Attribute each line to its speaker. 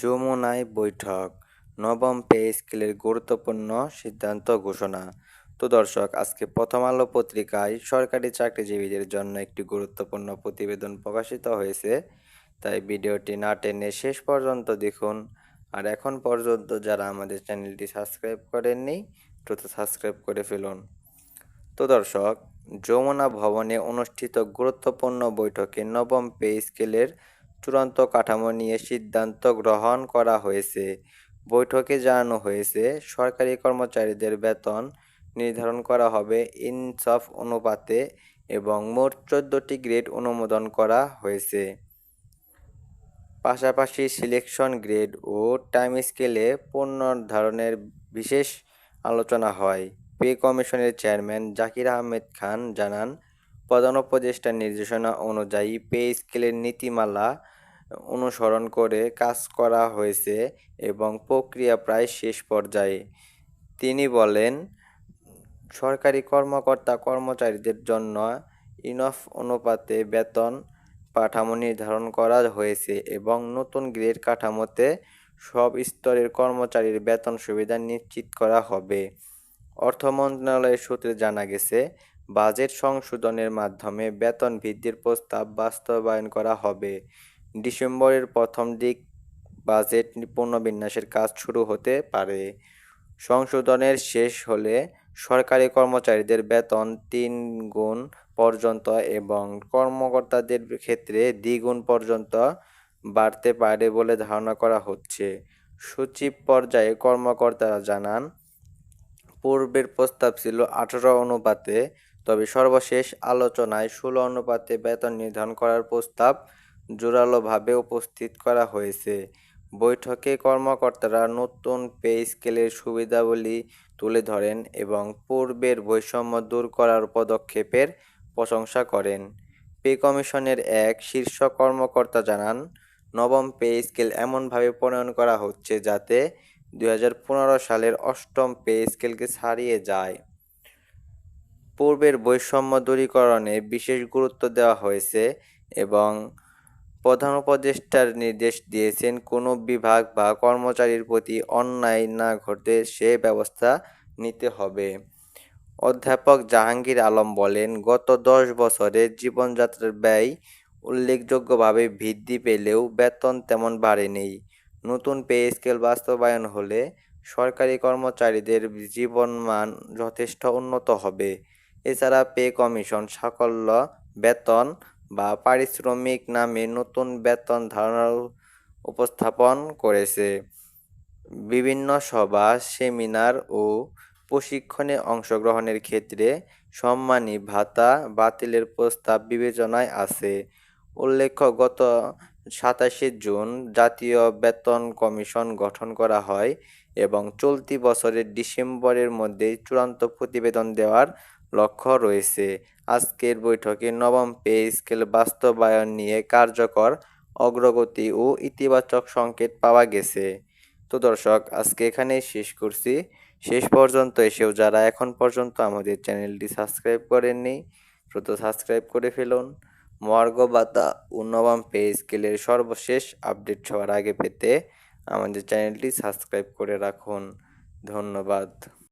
Speaker 1: যমুনায় বৈঠক, নবম পে স্কেলের গুরুত্বপূর্ণ সিদ্ধান্ত ঘোষণা। তো দর্শক, আজকে প্রথম আলো পত্রিকায় সরকারি চাকরিজীবীদের জন্য একটি গুরুত্বপূর্ণ প্রতিবেদন প্রকাশিত হয়েছে। তাই ভিডিওটি না টেনে শেষ পর্যন্ত দেখুন। আর এখন পর্যন্ত যারা আমাদের চ্যানেলটি সাবস্ক্রাইব করেননি, দ্রুত সাবস্ক্রাইব করে ফেলুন। তো দর্শক, যমুনা ভবনে অনুষ্ঠিত গুরুত্বপূর্ণ বৈঠকে নবম পে স্কেলের চূড়ান্ত কাঠামো নিয়ে সিদ্ধান্ত গ্রহণ করা হয়েছে। বৈঠকে জানানো হয়েছে, সরকারি কর্মচারীদের বেতন নির্ধারণ করা হবে ইনসাফ অনুপাতে এবং মোট 14টি গ্রেড অনুমোদন করা হয়েছে। পাশাপাশি সিলেকশন গ্রেড ও টাইম স্কেলে পুনর্নির্ধারণের বিশেষ আলোচনা হয়। পে কমিশনের চেয়ারম্যান জাকির আহমেদ খান জানান, প্রধান উপদেষ্টার নির্দেশনা অনুযায়ী পে স্কেলের নীতিমালা অনুসরণ করে কাজ করা হয়েছে এবং প্রক্রিয়া প্রায় শেষ পর্যায়ে। তিনি বলেন, সরকারি কর্মকর্তা-কর্মচারীদের জন্য ইনফ অনুপাতে বেতন কাঠামো নির্ধারণ করা হয়েছে এবং নতুন গ্রেড কাঠামোতে সব স্তরের কর্মচারীর বেতন সুবিধা নিশ্চিত করা হবে। অর্থ মন্ত্রণালয়ের সূত্রে জানা গেছে, বাজেট সংশোধনের মাধ্যমে বেতন বৃদ্ধির প্রস্তাব বাস্তবায়ন করা হবে। ডিসেম্বরের প্রথম দিক বাজেট পুনর্বিন্যাসের কাজ শুরু হতে পারে। সংশোধনের শেষ হলে সরকারি কর্মচারীদের বেতন 3 গুণ পর্যন্ত এবং কর্মকর্তাদের ক্ষেত্রে দ্বিগুণ পর্যন্ত বাড়তে পারে বলে ধারণা করা হচ্ছে। সচিব পর্যায়ে কর্মকর্তারা জানান, পূর্বের প্রস্তাব ছিল 18 অনুপাতে, তবে সর্বশেষ আলোচনায় 16 অনুপাতে বেতন নির্ধারণ করার প্রস্তাব জোরালোভাবে উপস্থিত করা হয়েছে। বৈঠকে কর্মকর্তারা নতুন পে স্কেলের সুবিধাবলী তুলে ধরেন এবং পূর্বের বৈষম্য দূর করার পদক্ষেপের প্রশংসা করেন। পে কমিশনের এক শীর্ষ কর্মকর্তা জানান, নবম পে স্কেল এমনভাবে প্রণয়ন করা হচ্ছে যাতে 2015 সালের অষ্টম পে স্কেলকে ছাড়িয়ে যায়। পূর্বের বৈষম্য দূরীকরণে বিশেষ গুরুত্ব দেওয়া হয়েছে এবং প্রধান উপদেষ্টার নির্দেশ দিয়েছেন, কোনো বিভাগ বা কর্মচারীর প্রতি অন্যায় না ঘটে সে ব্যবস্থা নিতে হবে। অধ্যাপক জাহাঙ্গীর আলম বলেন, গত 10 বছরে জীবনযাত্রার ব্যয় উল্লেখযোগ্যভাবে বৃদ্ধি পেলেও বেতন তেমন বাড়েনি। নতুন পে স্কেল বাস্তবায়ন হলে সরকারি কর্মচারীদের জীবনমান যথেষ্ট উন্নত হবে। এছাড়া পে কমিশন সাকল্য বেতন বা পারিশ্রমিক নামে নতুন বেতন ধারণা উপস্থাপন করেছে। বিভিন্ন সভা, সেমিনার ও প্রশিক্ষণে অংশগ্রহণের ক্ষেত্রে সম্মানী ভাতা বাতিলের প্রস্তাব বিবেচনায় আছে। উল্লেখ্য, গত 27 জুন জাতীয় বেতন কমিশন গঠন করা হয় এবং চলতি বছরের ডিসেম্বরের মধ্যে চূড়ান্ত প্রতিবেদন দেওয়ার লক্ষ্য রয়েছে। আজকের বৈঠকে নবম পে স্কেল বাস্তবায়ন নিয়ে কার্যকর অগ্রগতি ও ইতিবাচক সংকেত পাওয়া গেছে। তো দর্শক, আজকে এখানেই শেষ করছি। শেষ পর্যন্ত এসেও যারা এখন পর্যন্ত আমাদের চ্যানেলটি সাবস্ক্রাইব করেননি, দ্রুত সাবস্ক্রাইব করে ফেলুন। মহার্ঘ ভাতা ও নবম পে স্কেলের সর্বশেষ আপডেট সবার আগে পেতে আমাদের চ্যানেলটি সাবস্ক্রাইব করে রাখুন। ধন্যবাদ।